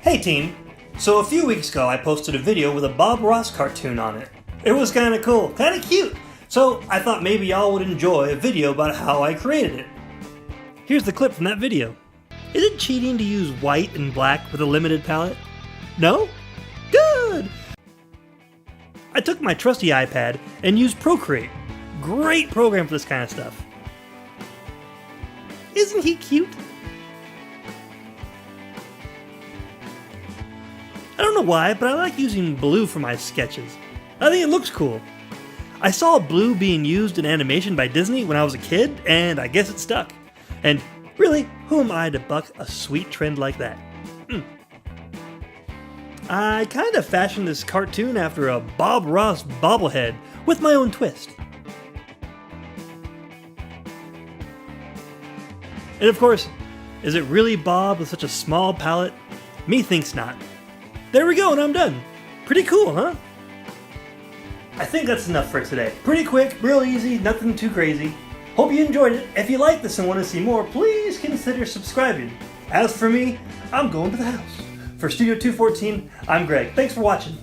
Hey team! So a few weeks ago I posted a video with a Bob Ross cartoon on it. It was kinda cool, kinda cute, so I thought maybe y'all would enjoy a video about how I created it. Here's the clip from that video. Is it cheating to use white and black with a limited palette? No? Good! I took my trusty iPad and used Procreate. Great program for this kind of stuff. Isn't he cute? I don't know why, but I like using blue for my sketches. I think it looks cool. I saw blue being used in animation by Disney when I was a kid, and I guess it stuck. And really, who am I to buck a sweet trend like that? I kind of fashioned this cartoon after a Bob Ross bobblehead with my own twist. And of course, is it really Bob with such a small palette? Me thinks not. There we go, and I'm done. Pretty cool, huh? I think that's enough for today. Pretty quick, real easy, nothing too crazy. Hope you enjoyed it. If you like this and want to see more, please consider subscribing. As for me, I'm going to the house. For Studio 214, I'm Greg. Thanks for watching.